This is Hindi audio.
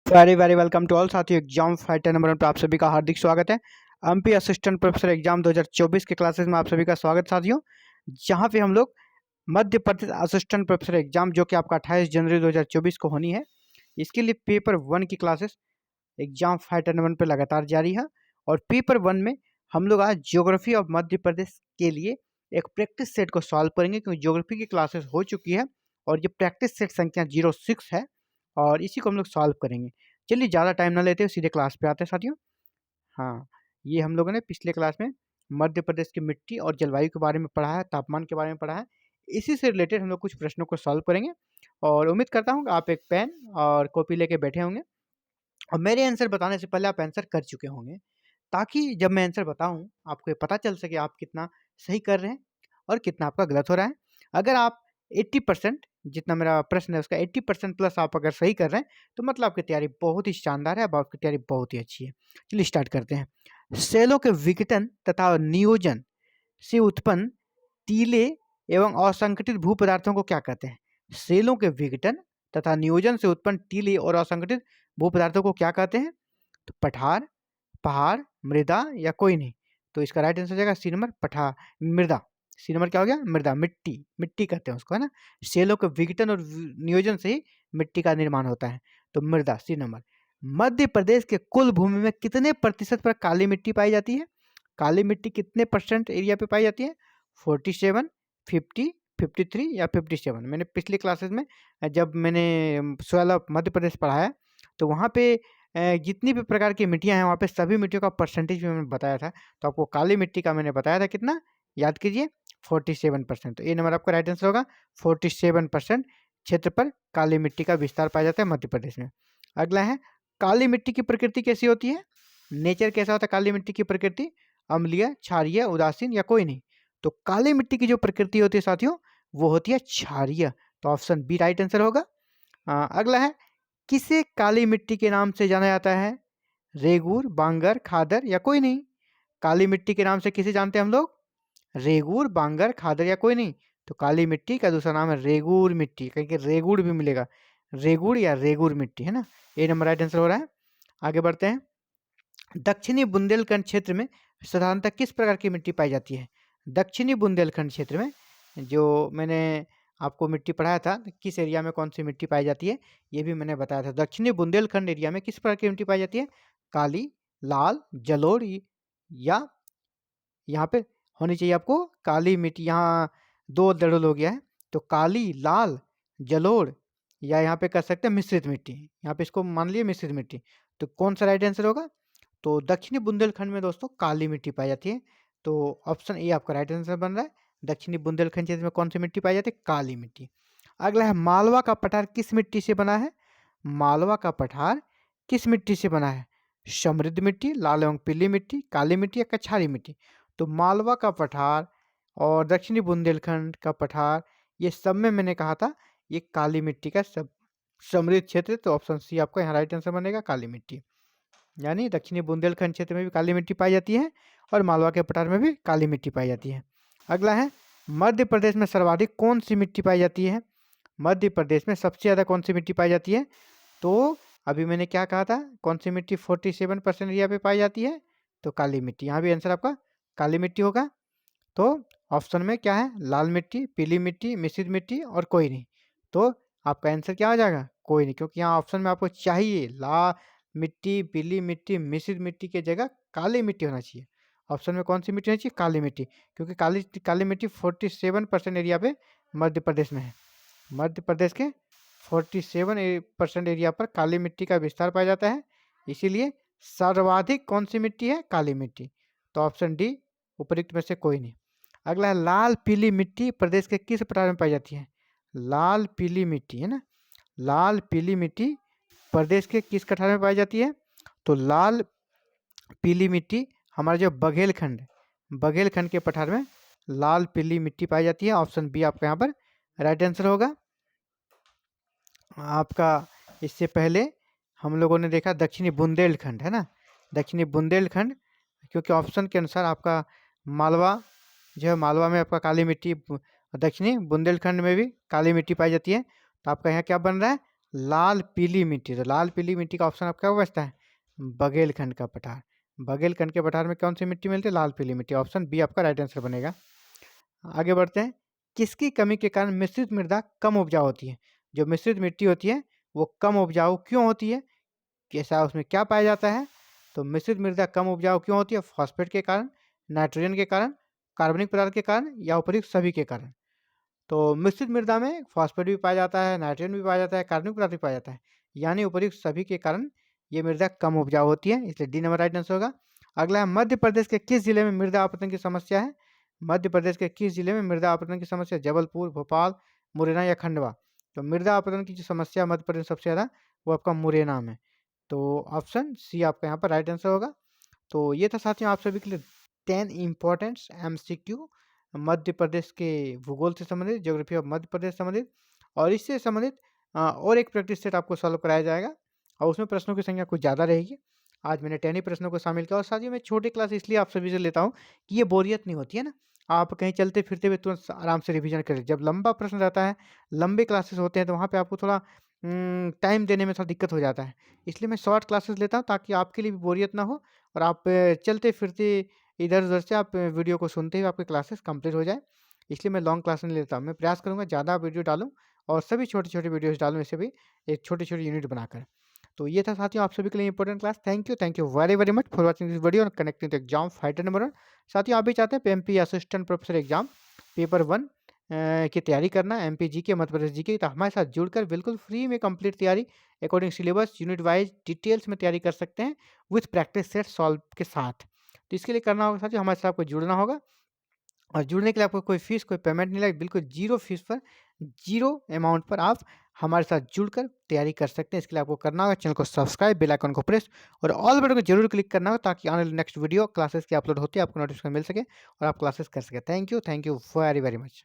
Very very welcome to all साथियों। एग्जाम फाइटर नंबर 1 पर आप सभी का हार्दिक स्वागत है। एमपी असिस्टेंट प्रोफेसर एग्जाम 2024 के क्लासेस में आप सभी का स्वागत साथियों। जहां पे हम लोग Madhya Pradesh assistant professor exam जो कि आपका 28 जनवरी 2024 को होनी है, इसके लिए पेपर 1 की क्लासेस एग्जाम फाइटर नंबर 1 पर लगातार जारी है। और पेपर 1 में हम लोग आज ज्योग्राफी ऑफ मध्य प्रदेश के लिए एक प्रैक्टिस सेट को सॉल्व करेंगे, क्योंकि ज्योग्राफी की क्लासेस हो चुकी है और ये प्रैक्टिस सेट संख्या 06 है और इसी को हम लोग सॉल्व करेंगे। चलिए ज़्यादा टाइम ना लेते हुए सीधे क्लास पे आते हैं साथियों। हाँ, ये हम लोगों ने पिछले क्लास में मध्य प्रदेश की मिट्टी और जलवायु के बारे में पढ़ा है, तापमान के बारे में पढ़ा है। इसी से रिलेटेड हम लोग कुछ प्रश्नों को सॉल्व करेंगे और उम्मीद करता हूँ कि आप एक पेन और कॉपी लेके बैठे होंगे और मेरे आंसर बताने से पहले आप आंसर कर चुके होंगे, ताकि जब मैं आंसर बताऊँ आपको ये पता चल सके आप कितना सही कर रहे हैं और कितना आपका गलत हो रहा है। अगर आप 80% जितना मेरा प्रश्न है उसका 80% प्लस आप अगर सही कर रहे हैं तो मतलब आपकी तैयारी बहुत ही शानदार है, अब आपकी तैयारी बहुत ही अच्छी है। चलिए स्टार्ट करते हैं। सेलों के विघटन तथा नियोजन से उत्पन्न टीले एवं असंगठित भू पदार्थों को क्या कहते हैं? सेलों के विघटन तथा नियोजन से उत्पन्न टीले और असंगठित भू पदार्थों को क्या कहते हैं? तो पठार, पहाड़, मृदा या कोई नहीं। तो इसका राइट आंसर हो जाएगा सी नंबर पठार, मृदा। सी नंबर क्या हो गया? मृदा, मिट्टी, मिट्टी कहते हैं उसको, है ना। सेलों के विघटन और नियोजन से ही मिट्टी का निर्माण होता है, तो मृदा सी नंबर। मध्य प्रदेश के कुल भूमि में कितने प्रतिशत पर काली मिट्टी पाई जाती है? काली मिट्टी कितने परसेंट एरिया पे पाई जाती है? 47, 50, 53 या 57। मैंने पिछली क्लासेस में जब मैंने सॉइल ऑफ मध्य प्रदेश पढ़ाया तो वहाँ पे जितनी भी प्रकार की मिट्टियाँ हैं वहाँ पे सभी मिट्टियों का परसेंटेज भी मैंने बताया था। तो आपको काली मिट्टी का मैंने बताया था कितना, याद कीजिए 47%। तो ये नंबर आपका राइट आंसर होगा। 47% क्षेत्र पर काली मिट्टी का विस्तार पाया जाता है मध्य प्रदेश में। अगला है, काली मिट्टी की प्रकृति कैसी होती है? नेचर कैसा होता है काली मिट्टी की प्रकृति? अम्लीय, क्षारीय, उदासीन या कोई नहीं। तो काली मिट्टी की जो प्रकृति होती है साथियों वो होती है क्षारीय। तो ऑप्शन बी राइट आंसर होगा। अगला है, किसे काली मिट्टी के नाम से जाना जाता है? रेगूर, बांगर, खादर या कोई नहीं। काली मिट्टी के नाम से किसे जानते हैं हम लोग? रेगूर, बांगर, खादर या कोई नहीं। तो काली मिट्टी का दूसरा नाम है रेगूर मिट्टी, कहीं के रेगुड़ भी मिलेगा, रेगुड़ या रेगूर मिट्टी, है ना। ए नंबर राइट आंसर हो रहा है। आगे बढ़ते हैं। दक्षिणी बुंदेलखंड क्षेत्र में साधारणतः किस प्रकार की मिट्टी पाई जाती है? दक्षिणी बुंदेलखंड क्षेत्र में जो मैंने आपको मिट्टी पढ़ाया था, किस एरिया में कौन सी मिट्टी पाई जाती है ये भी मैंने बताया था। दक्षिणी बुंदेलखंड एरिया में किस प्रकार की मिट्टी पाई जाती है? काली, लाल, जलोढ़ या यहाँ पे होनी चाहिए आपको काली मिट्टी। यहाँ दो दड़ल हो गया है, तो काली, लाल, जलोढ़ या यहाँ पे कर सकते हैं मिश्रित मिट्टी। यहाँ पे इसको मान लिया मिश्रित मिट्टी। तो कौन सा राइट आंसर होगा? तो दक्षिणी बुंदेलखंड में दोस्तों काली मिट्टी पाई जाती है। तो ऑप्शन ए आपका राइट आंसर बन रहा है। दक्षिणी बुंदेलखंड क्षेत्र में कौन सी मिट्टी पाई जाती है? काली मिट्टी। अगला है, मालवा का पठार किस मिट्टी से बना है? मालवा का पठार किस मिट्टी से बना है? समृद्ध मिट्टी, लाल एवं पीली मिट्टी, काली मिट्टी या कछारी मिट्टी। तो मालवा का पठार और दक्षिणी बुंदेलखंड का पठार ये सब में मैंने कहा था ये काली मिट्टी का सब समृद्ध क्षेत्र। तो ऑप्शन सी आपका यहाँ राइट आंसर बनेगा, काली मिट्टी। यानी दक्षिणी बुंदेलखंड क्षेत्र में भी काली मिट्टी पाई जाती है और मालवा के पठार में भी काली मिट्टी पाई जाती है। अगला है, मध्य प्रदेश में सर्वाधिक कौन सी मिट्टी पाई जाती है? मध्य प्रदेश में सबसे ज़्यादा कौन सी मिट्टी पाई जाती है? तो अभी मैंने क्या कहा था, कौन सी मिट्टी 47% एरिया पे पाई जाती है? तो काली मिट्टी। यहाँ भी आंसर आपका काली मिट्टी होगा। तो ऑप्शन में क्या है? लाल मिट्टी, पीली मिट्टी, मिश्रित मिट्टी और कोई नहीं। तो आपका आंसर क्या हो जाएगा? कोई नहीं, क्योंकि यहाँ ऑप्शन में आपको चाहिए लाल मिट्टी, पीली मिट्टी, मिश्रित मिट्टी की जगह काली मिट्टी होना चाहिए। ऑप्शन में कौन सी मिट्टी होनी चाहिए? काली मिट्टी, क्योंकि काली काली मिट्टी 47% एरिया पे मध्य प्रदेश में है। मध्य प्रदेश के 47% एरिया पर काली मिट्टी का विस्तार पाया जाता है, इसीलिए सर्वाधिक कौन सी मिट्टी है? काली मिट्टी। तो ऑप्शन डी उपयुक्त में से कोई नहीं। अगला है, लाल पीली मिट्टी प्रदेश के किस पठार में पाई जाती है? लाल पीली मिट्टी, है ना। लाल पीली मिट्टी प्रदेश के किस कठार में पाई जाती है? तो लाल पीली मिट्टी हमारा जो बघेलखंड के पठार में लाल पीली मिट्टी पाई जाती है। ऑप्शन बी आपका यहाँ पर राइट आंसर होगा। आपका इससे पहले हम लोगों ने देखा दक्षिणी बुंदेलखंड, है ना। दक्षिणी बुंदेलखंड, क्योंकि ऑप्शन के अनुसार आपका मालवा जो है, मालवा में आपका काली मिट्टी, दक्षिणी बुंदेलखंड में भी काली मिट्टी पाई जाती है। तो आपका यहाँ क्या बन रहा है? लाल पीली मिट्टी, तो लाल पीली मिट्टी का ऑप्शन आपका क्या बचता है? बघेलखंड का पठार। बघेलखंड के पठार में कौन सी मिट्टी मिलती है? लाल पीली मिट्टी। ऑप्शन बी आपका राइट आंसर बनेगा। आगे बढ़ते हैं। किसकी कमी के कारण मिश्रित मृदा कम उपजाऊ होती है? जो मिश्रित मिट्टी होती है वो कम उपजाऊ क्यों होती है? कैसा उसमें क्या पाया जाता है? तो मिश्रित मृदा कम उपजाऊ क्यों होती है? फॉस्फेट के कारण, नाइट्रोजन के कारण, कार्बनिक पदार्थ के कारण या उपयुक्त सभी के कारण। तो मिश्रित मृदा में फॉस्फेट भी पाया जाता है, नाइट्रोजन भी पाया जाता है, कार्बनिक पदार्थ भी पाया जाता है, यानी उपयुक्त सभी के कारण ये मृदा कम उपजाऊ होती है, इसलिए डी नंबर राइट आंसर होगा। अगला है, मध्य प्रदेश के किस जिले में मृदा अपरदन की समस्या है? मध्य प्रदेश के किस जिले में मृदा अपरदन की समस्या? जबलपुर, भोपाल, मुरैना या खंडवा? तो मृदा अपरदन की जो समस्या मध्य प्रदेश में सबसे ज़्यादा वो आपका मुरैना में। तो ऑप्शन सी आपका यहाँ पर राइट आंसर होगा। तो ये था साथियों आप सभी के लिए 10 इम्पोर्टेंट्स एमसीक्यू मध्य प्रदेश के भूगोल से संबंधित, ज्योग्राफी ऑफ मध्य प्रदेश से संबंधित, और इससे संबंधित और एक प्रैक्टिस सेट आपको सॉल्व कराया जाएगा और उसमें प्रश्नों की संख्या कुछ ज़्यादा रहेगी। आज मैंने 10 ही प्रश्नों को शामिल किया और साथ ही मैं छोटी क्लास इसलिए आप सभी से लेता हूँ कि ये बोरियत नहीं होती है ना, आप कहीं चलते फिरते हुए तुरंत आराम से रिवीजन करें। जब लंबा प्रश्न रहता है, लंबे क्लासेस होते हैं, तो वहाँ पे आपको थोड़ा टाइम देने में थोड़ा दिक्कत हो जाता है, इसलिए मैं शॉर्ट क्लासेस लेता हूँ ताकि आपके लिए भी बोरियत ना हो और आप चलते फिरते इधर-उधर से आप वीडियो को सुनते हुए आपकी क्लासेस कंप्लीट हो जाए, इसलिए मैं लॉन्ग क्लास नहीं लेता हूँ। मैं प्रयास करूँगा ज़्यादा वीडियो डालूँ और सभी छोटे-छोटे वीडियोज़ डालूँ, इससे भी एक छोटे-छोटे यूनिट बनाकर। तो ये था साथियों आप सभी के लिए important class. Thank you very very much for watching this video और connecting the exam fighter number 1। साथियों आप भी चाहते हैं PMP assistant professor exam paper 1 की तैयारी करना, MP GK, Madhya Pradesh GK, तो हमारे साथ जुड़कर बिल्कुल फ्री में कंप्लीट तैयारी according syllabus unit wise details में तैयारी कर सकते हैं विथ प्रैक्टिस सेट सॉल्व के साथ। तो इसके लिए करना होगा साथियों, हमारे साथ आपको जुड़ना होगा और जुड़ने के लिए आपको कोई फीस, कोई पेमेंट नहीं लगेगा, बिल्कुल जीरो फीस पर, जीरो अमाउंट पर आप हमारे साथ जुड़कर तैयारी कर सकते हैं। इसके लिए आपको करना होगा चैनल को सब्सक्राइब, बेल आइकन को प्रेस और ऑल बटन को जरूर क्लिक करना होगा ताकि आने वाले नेक्स्ट वीडियो क्लासेस की अपलोड होती है आपको नोटिफिकेशन मिल सके और आप क्लासेस कर सके। Thank you very very much.